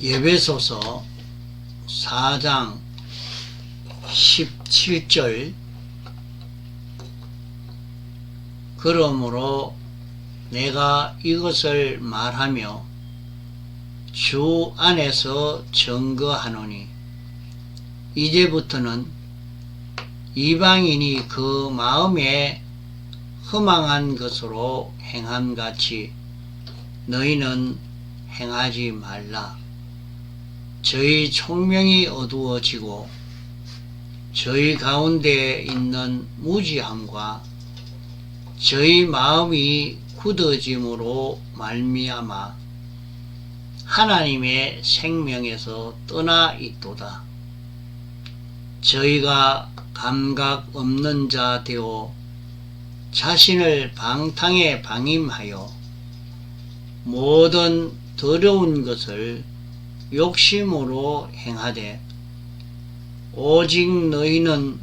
에베소서 4장 17절 그러므로 내가 이것을 말하며 주 안에서 증거하노니 이제부터는 이방인이 그 마음에 허망한 것으로 행함같이 너희는 행하지 말라. 저희 총명이 어두워지고 저희 가운데 있는 무지함과 저희 마음이 굳어짐으로 말미암아 하나님의 생명에서 떠나 있도다. 저희가 감각 없는 자 되어 자신을 방탕에 방임하여 모든 더러운 것을 욕심으로 행하되 오직 너희는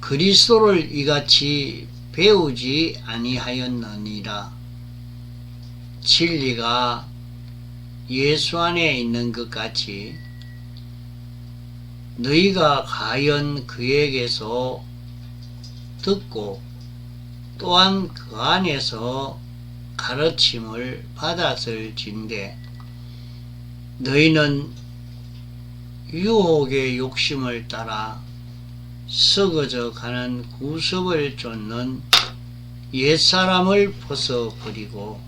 그리스도를 이같이 배우지 아니하였느니라. 진리가 예수 안에 있는 것 같이 너희가 과연 그에게서 듣고 또한 그 안에서 가르침을 받았을진데 너희는 유혹의 욕심을 따라 썩어져 가는 구습을 쫓는 옛사람을 벗어버리고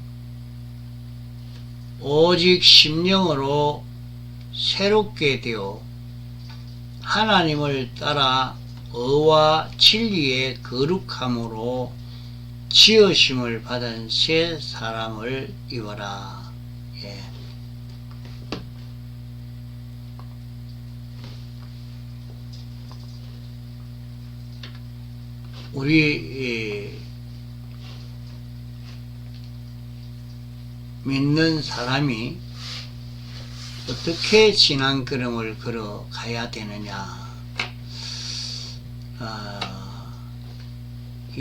오직 심령으로 새롭게 되어 하나님을 따라 의와 진리의 거룩함으로 지으심을 받은 새 사람을 입어라. 예. 우리 믿는 사람이 어떻게 신앙걸음을 걸어가야 되느냐.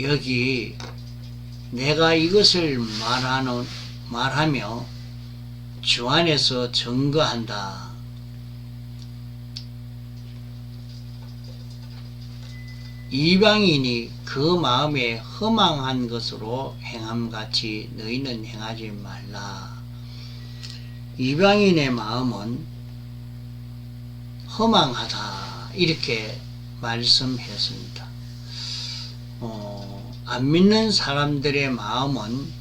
여기 내가 이것을 말하며 주 안에서 증거한다. 이방인이 그 마음에 허망한 것으로 행함같이 너희는 행하지 말라. 이방인의 마음은 허망하다 이렇게 말씀했습니다. 안 믿는 사람들의 마음은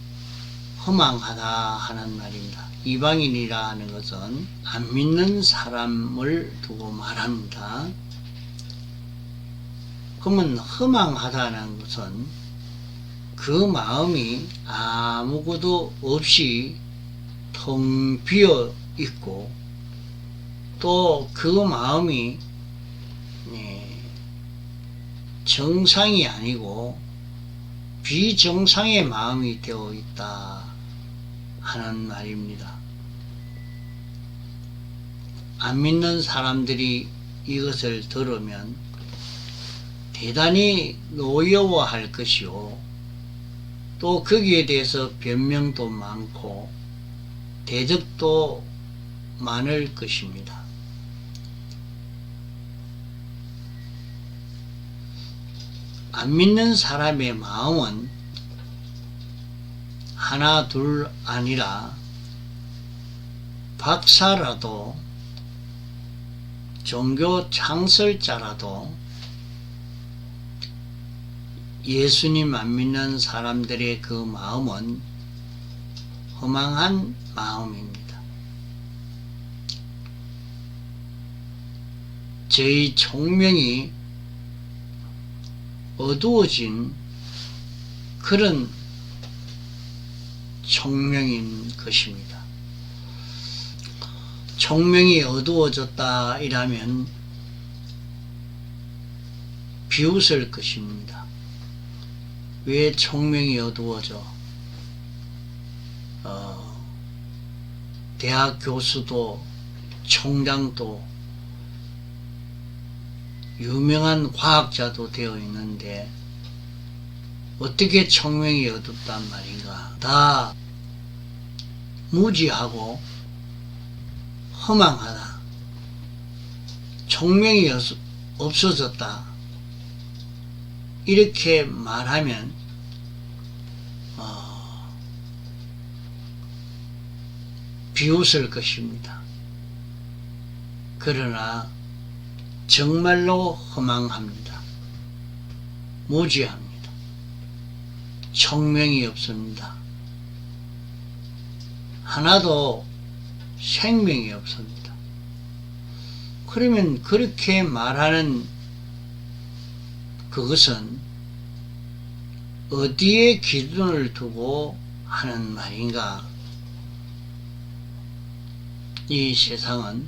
허망하다 하는 말입니다. 이방인이라 하는 것은 안 믿는 사람을 두고 말합니다. 그러면 허망하다는 것은 그 마음이 아무것도 없이 텅 비어 있고 또 그 마음이 정상이 아니고 비정상의 마음이 되어 있다 하는 말입니다. 안 믿는 사람들이 이것을 들으면 대단히 노여워할 것이요 또 거기에 대해서 변명도 많고 대적도 많을 것입니다. 안 믿는 사람의 마음은 하나 둘 아니라 박사라도 종교 창설자라도 예수님 안 믿는 사람들의 그 마음은 허망한 마음입니다. 저희 총명이 어두워진 그런 총명인 것입니다. 총명이 어두워졌다 이라면 비웃을 것입니다. 왜 총명이 어두워져? 대학 교수도 총장도 유명한 과학자도 되어 있는데 어떻게 총명이 어둡단 말인가? 다 무지하고 허망하다, 총명이 없어졌다, 이렇게 말하면 비웃을 것입니다. 그러나 정말로 허망합니다. 무지합니다. 총명이 없습니다. 하나도 생명이 없습니다. 그러면 그렇게 말하는 그것은 어디에 기준을 두고 하는 말인가? 이 세상은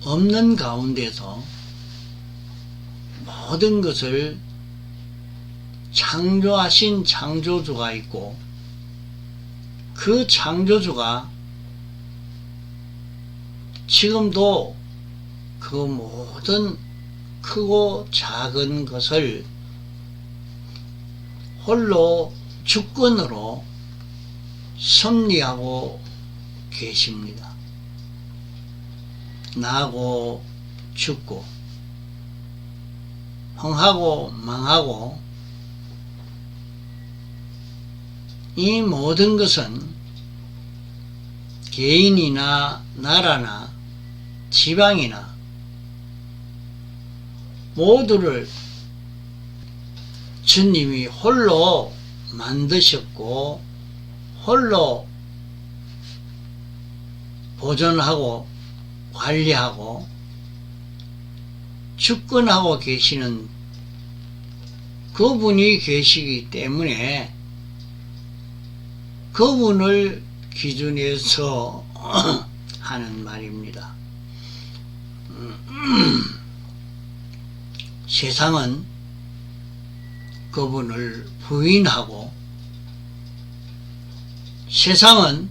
없는 가운데서 모든 것을 창조하신 창조주가 있고, 그 창조주가 지금도 그 모든 크고 작은 것을 홀로 주권으로 섭리하고 계십니다. 나고 죽고 흥하고 망하고 이 모든 것은 개인이나 나라나 지방이나 모두를 주님이 홀로 만드셨고 홀로 보존하고 관리하고 주권하고 계시는 그분이 계시기 때문에 그분을 기준해서 하는 말입니다. 세상은 그분을 부인하고, 세상은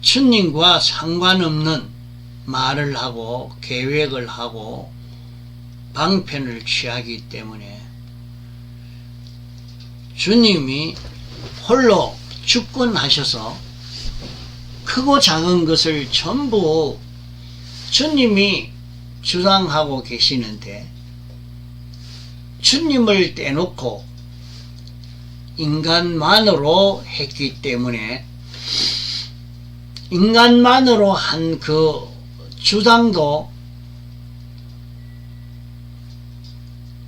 주님과 상관없는 말을 하고 계획을 하고 방편을 취하기 때문에 주님이 홀로 주권하셔서 크고 작은 것을 전부 주님이 주장하고 계시는데, 주님을 떼놓고 인간만으로 했기 때문에 인간만으로 한 그 주장도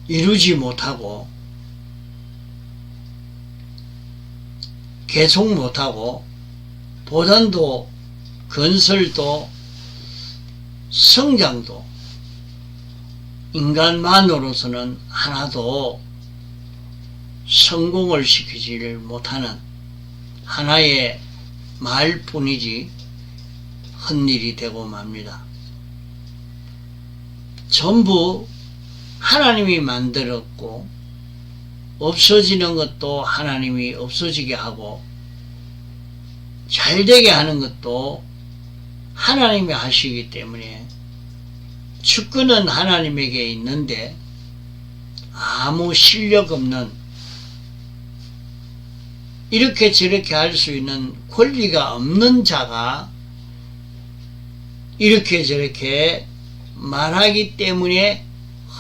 이루지 못하고 계속 못하고 보전도 건설도 성장도 인간만으로서는 하나도 성공을 시키지를 못하는 하나의 말뿐이지 헛일이 되고 맙니다. 전부 하나님이 만들었고 없어지는 것도 하나님이 없어지게 하고 잘되게 하는 것도 하나님이 하시기 때문에 주권은 하나님에게 있는데 아무 실력 없는, 이렇게 저렇게 할 수 있는 권리가 없는 자가 이렇게 저렇게 말하기 때문에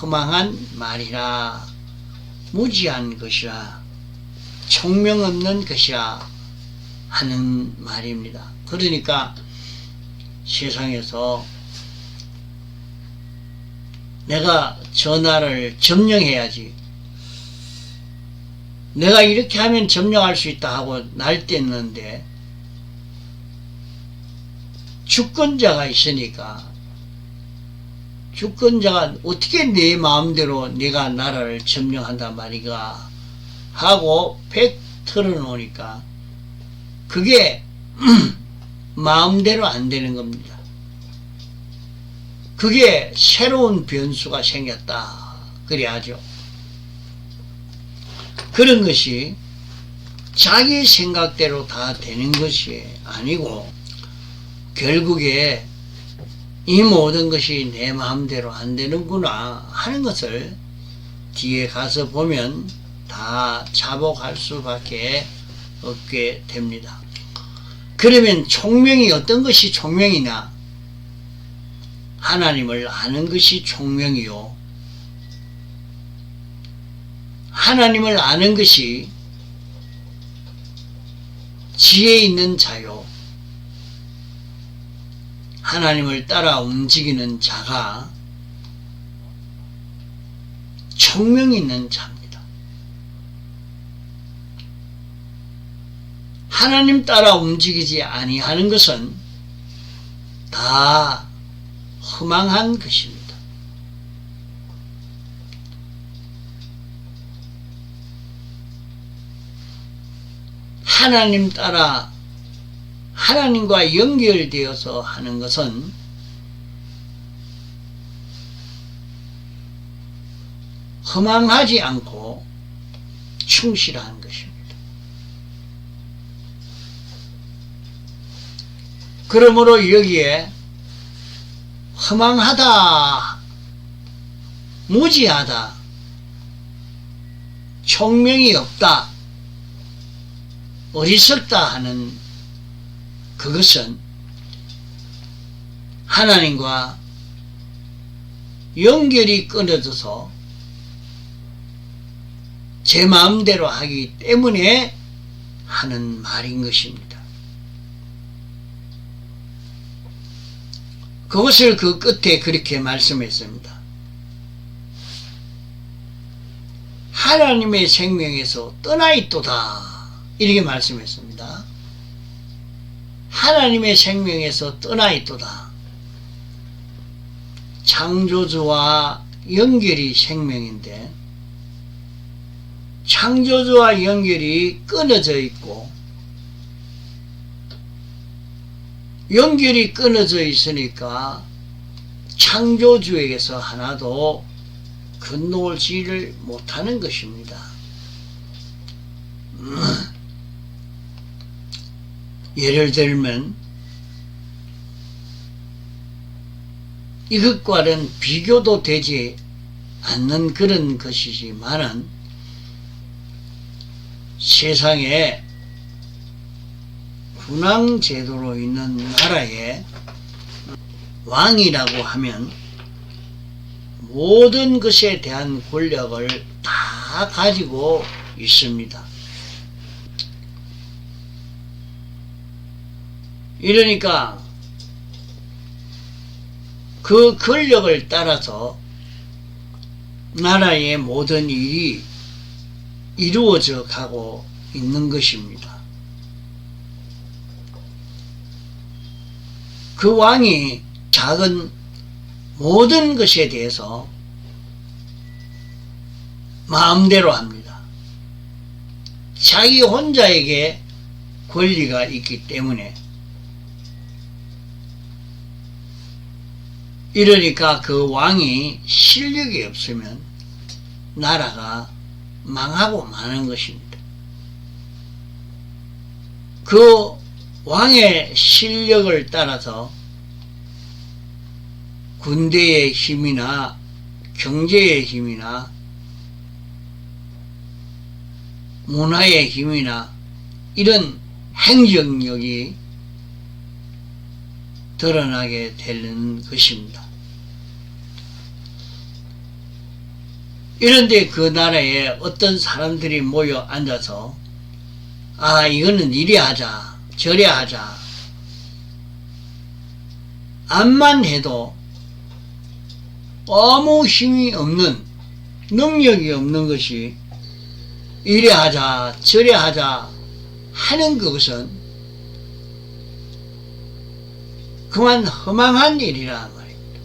허망한 말이라, 무지한 것이라, 총명 없는 것이라 하는 말입니다. 그러니까 세상에서 내가 전화를 점령해야지, 내가 이렇게 하면 점령할 수 있다 하고 날뛰었는데 주권자가 있으니까, 주권자가 어떻게 내 마음대로 내가 나라를 점령한단 말이가 하고 팩 털어놓으니까 그게 마음대로 안 되는 겁니다. 그게 새로운 변수가 생겼다 그래야죠. 그런 것이 자기 생각대로 다 되는 것이 아니고 결국에 이 모든 것이 내 마음대로 안 되는구나 하는 것을 뒤에 가서 보면 다 자복할 수밖에 없게 됩니다. 그러면 총명이 어떤 것이 총명이냐? 하나님을 아는 것이 총명이요, 하나님을 아는 것이 지혜 있는 자요, 하나님을 따라 움직이는 자가 총명 있는 자입니다. 하나님 따라 움직이지 아니하는 것은 다 허망한 것입니다. 하나님 따라 하나님과 연결되어서 하는 것은 허망하지 않고 충실한 것입니다. 그러므로 여기에 허망하다, 무지하다, 총명이 없다, 어리석다 하는 그것은 하나님과 연결이 끊어져서 제 마음대로 하기 때문에 하는 말인 것입니다. 그것을 그 끝에 그렇게 말씀했습니다. 하나님의 생명에서 떠나 있도다, 이렇게 말씀했습니다. 하나님의 생명에서 떠나 있도다. 창조주와 연결이 생명인데 창조주와 연결이 끊어져 있고, 연결이 끊어져 있으니까 창조주에게서 하나도 건너오지를 못하는 것입니다. 예를 들면 이것과는 비교도 되지 않는 그런 것이지만은 세상에 군왕제도로 있는 나라에 왕이라고 하면 모든 것에 대한 권력을 다 가지고 있습니다. 이러니까 그 권력을 따라서 나라의 모든 일이 이루어져 가고 있는 것입니다. 그 왕이 작은 모든 것에 대해서 마음대로 합니다. 자기 혼자에게 권리가 있기 때문에. 이러니까 그 왕이 실력이 없으면 나라가 망하고 마는 것입니다. 그 왕의 실력을 따라서 군대의 힘이나 경제의 힘이나 문화의 힘이나 이런 행정력이 드러나게 되는 것입니다. 이런데 그 나라에 어떤 사람들이 모여 앉아서 이거는 이리 하자 저리 하자 암만 해도 아무 힘이 없는, 능력이 없는 것이 이리 하자 저리 하자 하는 그것은 그만 허망한 일이라 말입니다.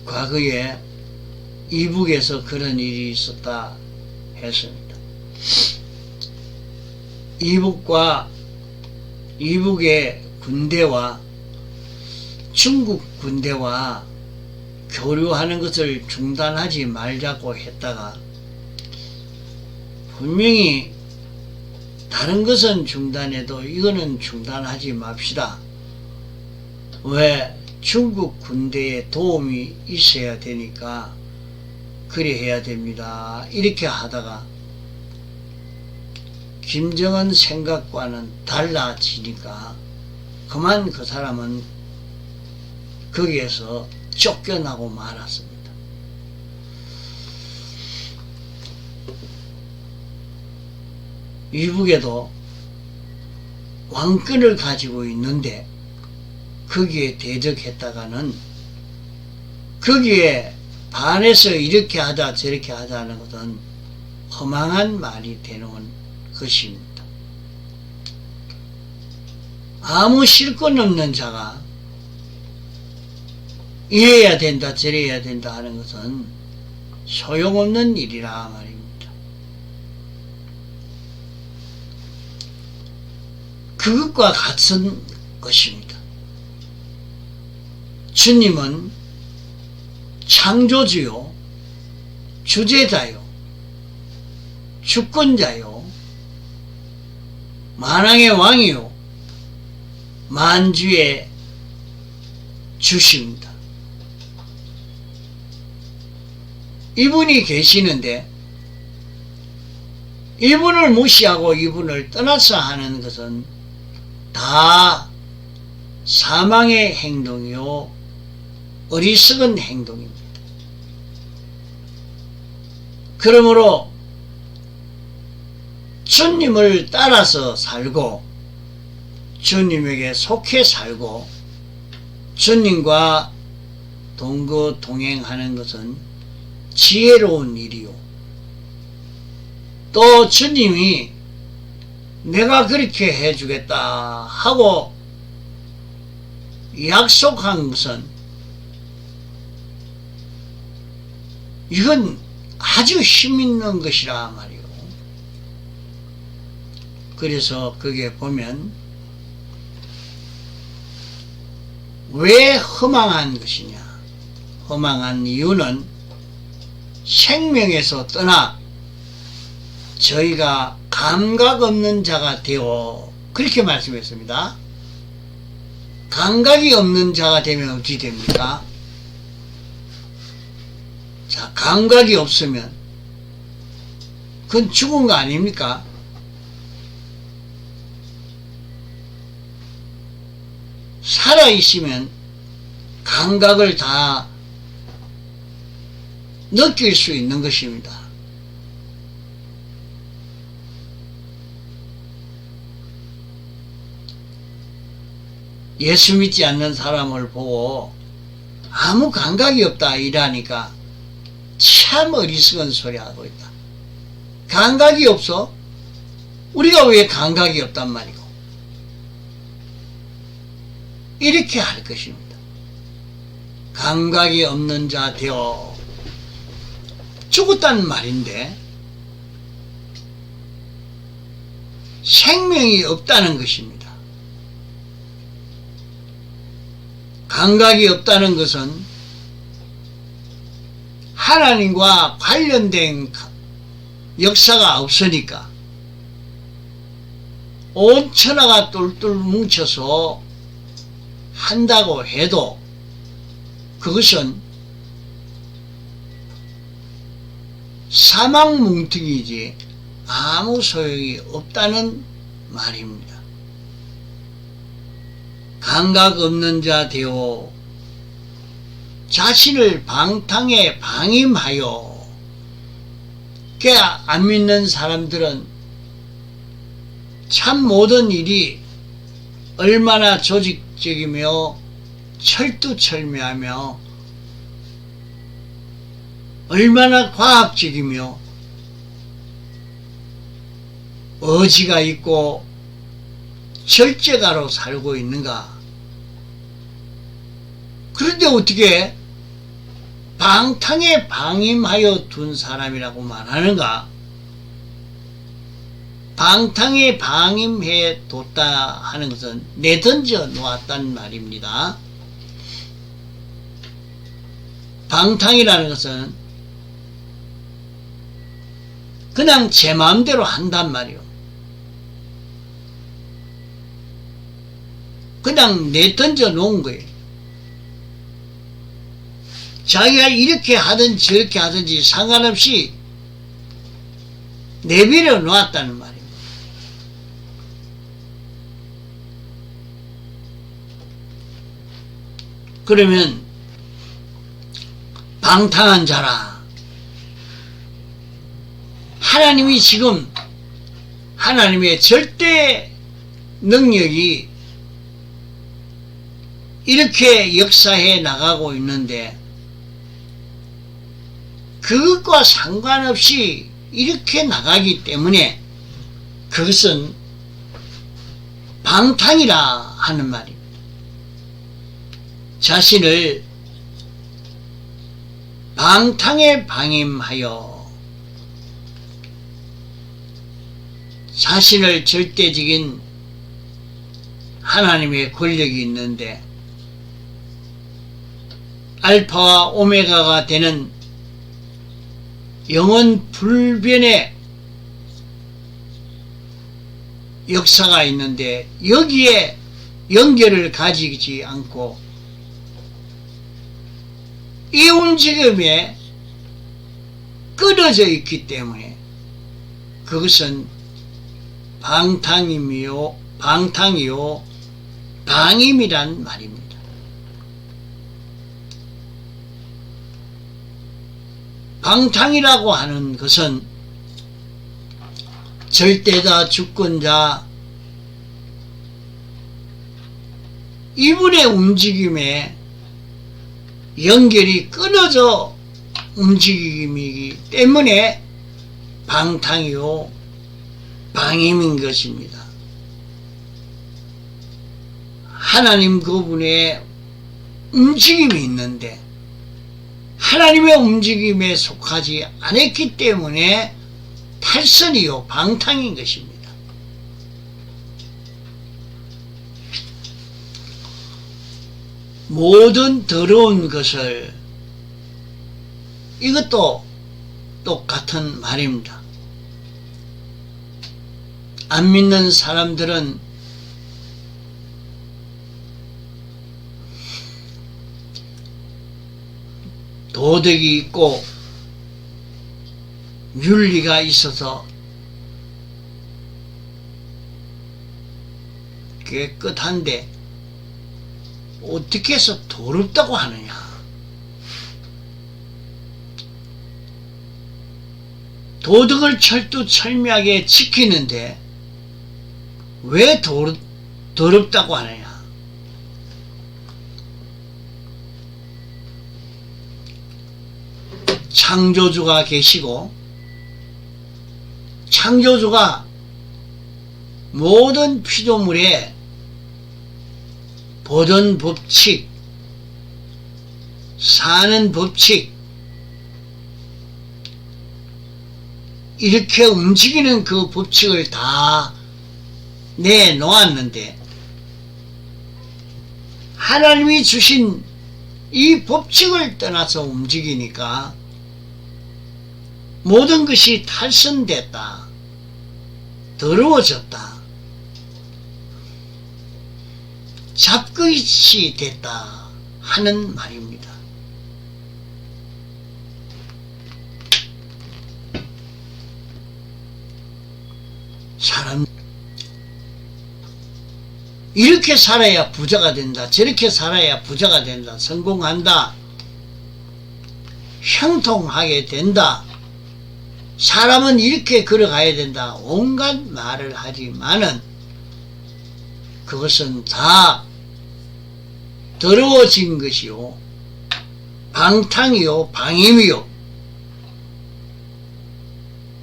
과거에 이북에서 그런 일이 있었다 했습니다. 이북의 군대와 중국 군대와 교류하는 것을 중단하지 말자고 했다가 분명히 다른 것은 중단해도 이거는 중단하지 맙시다. 왜? 중국 군대에 도움이 있어야 되니까 그래 해야 됩니다. 이렇게 하다가 김정은 생각과는 달라지니까 그만 그 사람은 거기에서 쫓겨나고 말았습니다. 이북에도 왕권을 가지고 있는데 거기에 대적했다가는 거기에 반해서 이렇게 하자 저렇게 하자는 것은 허망한 말이 되는 것입니다. 아무 실권 없는 자가 이래야 된다 저래야 된다 하는 것은 소용없는 일이라 말입니다. 그것과 같은 것입니다. 주님은 창조주요, 주제자요, 주권자요, 만왕의 왕이요, 만주의 주십니다. 이분이 계시는데 이분을 무시하고 이분을 떠나서 하는 것은 다 사망의 행동이요 어리석은 행동입니다. 그러므로 주님을 따라서 살고 주님에게 속해 살고 주님과 동거 동행하는 것은 지혜로운 일이요. 또 주님이 내가 그렇게 해주겠다 하고 약속한 것은 이건 아주 힘있는 것이라 말이요. 그래서 거기에 보면 왜 허망한 것이냐. 허망한 이유는 생명에서 떠나 저희가 감각 없는 자가 되어 그렇게 말씀했습니다. 감각이 없는 자가 되면 어떻게 됩니까? 자, 감각이 없으면 그건 죽은 거 아닙니까? 살아있으면 감각을 다 느낄 수 있는 것입니다. 예수 믿지 않는 사람을 보고 아무 감각이 없다 이러니까 참 어리석은 소리 하고 있다. 감각이 없어? 우리가 왜 감각이 없단 말이고? 이렇게 할 것입니다. 감각이 없는 자 되어 죽었다는 말인데 생명이 없다는 것입니다. 감각이 없다는 것은 하나님과 관련된 역사가 없으니까 온 천하가 똘똘 뭉쳐서 한다고 해도 그것은 사망 뭉텅이지 아무 소용이 없다는 말입니다. 감각 없는 자 되어 자신을 방탕에 방임하여 그 안 믿는 사람들은 참 모든 일이 얼마나 조직적이며 철두철미하며 얼마나 과학적이며 의지가 있고 절제가로 살고 있는가. 그런데 어떻게 방탕에 방임하여 둔 사람이라고 말하는가? 방탕에 방임해 뒀다 하는 것은 내던져 놓았단 말입니다. 방탕이라는 것은 그냥 제 마음대로 한단 말이요. 그냥 내던져 놓은 거예요. 자기가 이렇게 하든지 저렇게 하든지 상관없이 내버려 놓았다는 말입니다. 그러면 방탕한 자라. 하나님이 지금 하나님의 절대 능력이 이렇게 역사해 나가고 있는데 그것과 상관없이 이렇게 나가기 때문에 그것은 방탕이라 하는 말입니다. 자신을 방탕에 방임하여 자신을 절대적인 하나님의 권력이 있는데 알파와 오메가가 되는 영원 불변의 역사가 있는데 여기에 연결을 가지지 않고 이 움직임에 끊어져 있기 때문에 그것은 방탕이요 방임이란 말입니다. 방탕이라고 하는 것은 절대자, 주권자 이분의 움직임에 연결이 끊어져 움직임이기 때문에 방탕이요 방임인 것입니다. 하나님 그분의 움직임이 있는데 하나님의 움직임에 속하지 않았기 때문에 탈선이요 방탕인 것입니다. 모든 더러운 것을, 이것도 똑같은 말입니다. 안 믿는 사람들은 도덕이 있고 윤리가 있어서 깨끗한데 어떻게 해서 더럽다고 하느냐. 도덕을 철두철미하게 지키는데 왜 더럽다고 하느냐. 창조주가 계시고 창조주가 모든 피조물에 보존 법칙, 사는 법칙, 이렇게 움직이는 그 법칙을 다 내놓았는데 하나님이 주신 이 법칙을 떠나서 움직이니까 모든 것이 탈선됐다, 더러워졌다, 잡것이 됐다 하는 말입니다. 사람 이렇게 살아야 부자가 된다, 저렇게 살아야 부자가 된다, 성공한다, 형통하게 된다, 사람은 이렇게 걸어가야 된다, 온갖 말을 하지만은 그것은 다 더러워진 것이요 방탕이요 방임이요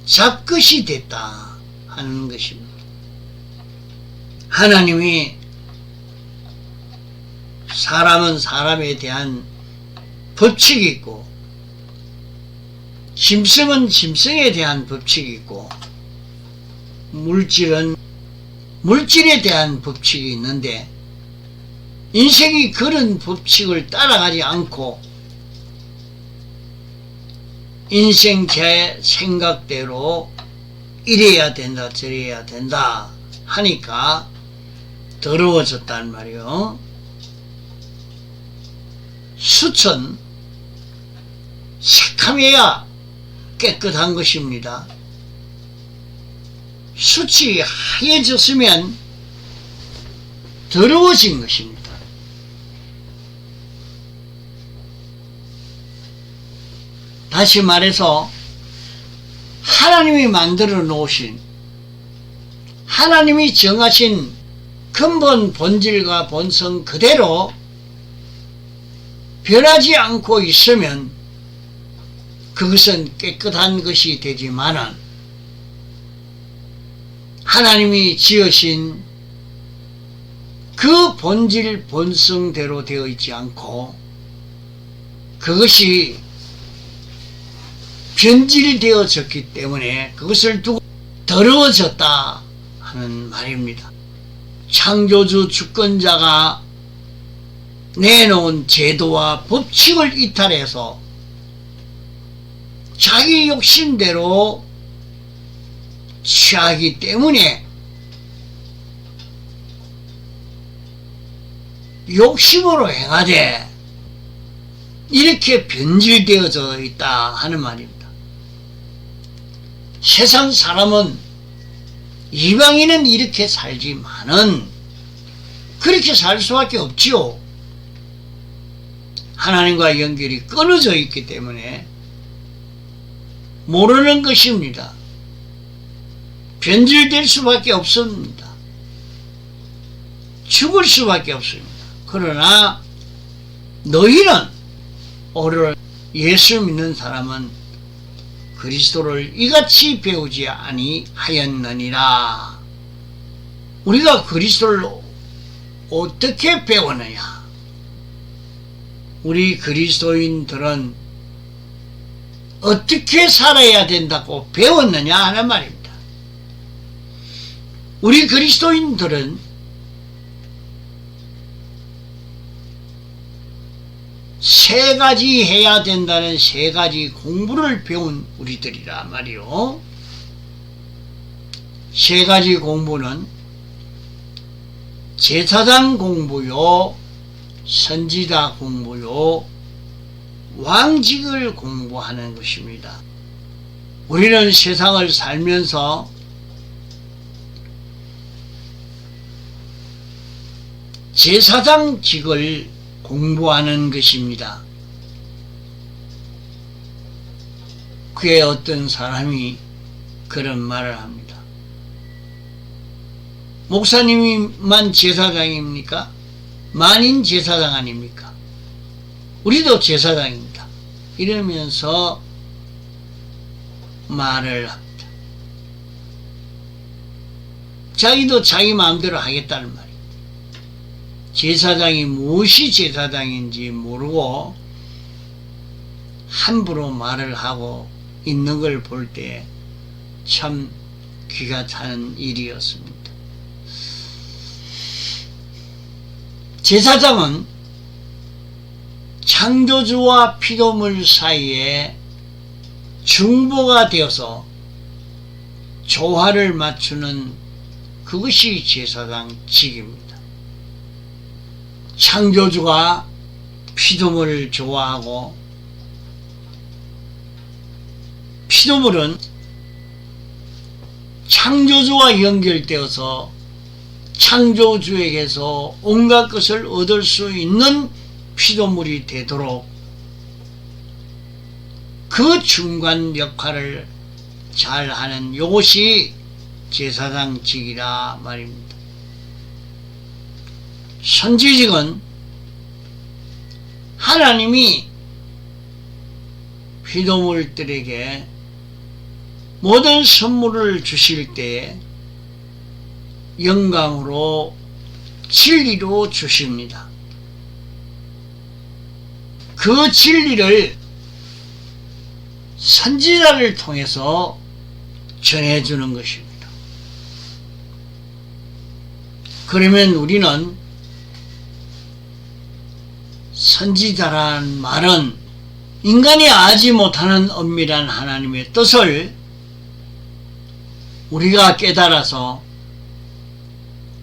잡것이 됐다 하는 것입니다. 하나님이 사람은 사람에 대한 법칙이 있고 짐승은 짐승에 대한 법칙이 있고 물질은 물질에 대한 법칙이 있는데 인생이 그런 법칙을 따라가지 않고 인생 제 생각대로 이래야 된다 저래야 된다 하니까 더러워졌단 말이요. 숯은 새카매야 깨끗한 것입니다. 숯이 하얘졌으면 더러워진 것입니다. 다시 말해서 하나님이 만들어 놓으신, 하나님이 정하신 근본 본질과 본성 그대로 변하지 않고 있으면 그것은 깨끗한 것이 되지만은, 하나님이 지으신 그 본질 본성대로 되어 있지 않고 그것이 변질되어졌기 때문에 그것을 두고 더러워졌다 하는 말입니다. 창조주 주권자가 내놓은 제도와 법칙을 이탈해서 자기 욕심대로 취하기 때문에 욕심으로 행하되 이렇게 변질되어져 있다 하는 말입니다. 세상 사람은, 이방인은 이렇게 살지만은 그렇게 살 수밖에 없지요. 하나님과 연결이 끊어져 있기 때문에 모르는 것입니다. 변질될 수밖에 없습니다. 죽을 수밖에 없습니다. 그러나 너희는, 오늘 예수 믿는 사람은 그리스도를 이같이 배우지 아니하였느니라. 우리가 그리스도를 어떻게 배우느냐? 우리 그리스도인들은 어떻게 살아야 된다고 배웠느냐 하는 말입니다. 우리 그리스도인들은 세 가지 해야 된다는 세 가지 공부를 배운 우리들이라 말이요. 세 가지 공부는 제사장 공부요, 선지자 공부요, 왕직을 공부하는 것입니다. 우리는 세상을 살면서 제사장직을 공부하는 것입니다. 그에 어떤 사람이 그런 말을 합니다. 목사님만 제사장입니까? 만인 제사장 아닙니까? 우리도 제사장입니다. 이러면서 말을 합니다. 자기도 자기 마음대로 하겠다는 말이에요. 제사장이 무엇이 제사장인지 모르고 함부로 말을 하고 있는 걸 볼 때 참 귀가 타는 일이었습니다. 제사장은 창조주와 피조물 사이에 중보가 되어서 조화를 맞추는 그것이 제사장직입니다. 창조주가 피조물을 좋아하고 피조물은 창조주와 연결되어서 창조주에게서 온갖 것을 얻을 수 있는 피조물이 되도록 그 중간 역할을 잘 하는 이것이 제사장직이라 말입니다. 선지직은 하나님이 피조물들에게 모든 선물을 주실 때에 영광으로 진리로 주십니다. 그 진리를 선지자를 통해서 전해주는 것입니다. 그러면 우리는 선지자라는 말은 인간이 알지 못하는 엄밀한 하나님의 뜻을 우리가 깨달아서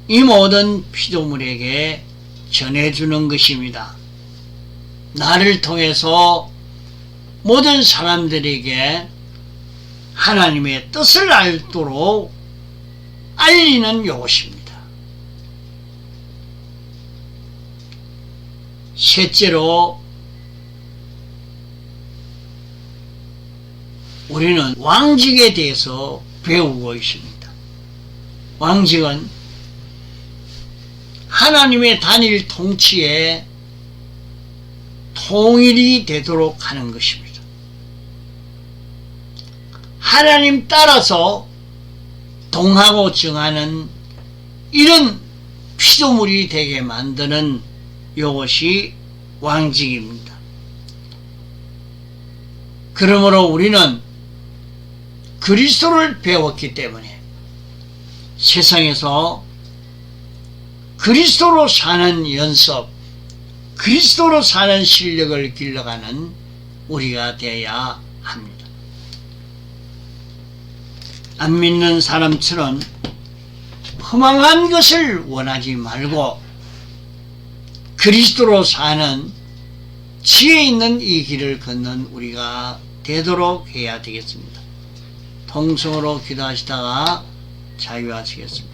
이 모든 피조물에게 전해주는 것입니다. 나를 통해서 모든 사람들에게 하나님의 뜻을 알도록 알리는 요것입니다. 셋째로 우리는 왕직에 대해서 배우고 있습니다. 왕직은 하나님의 단일 통치에 통일이 되도록 하는 것입니다. 하나님 따라서 동하고 정하는 이런 피조물이 되게 만드는 이것이 왕직입니다. 그러므로 우리는 그리스도를 배웠기 때문에 세상에서 그리스도로 사는 연습, 그리스도로 사는 실력을 길러가는 우리가 되어야 합니다. 안 믿는 사람처럼 허망한 것을 원하지 말고 그리스도로 사는 지혜 있는 이 길을 걷는 우리가 되도록 해야 되겠습니다. 통성으로 기도하시다가 자유하시겠습니다.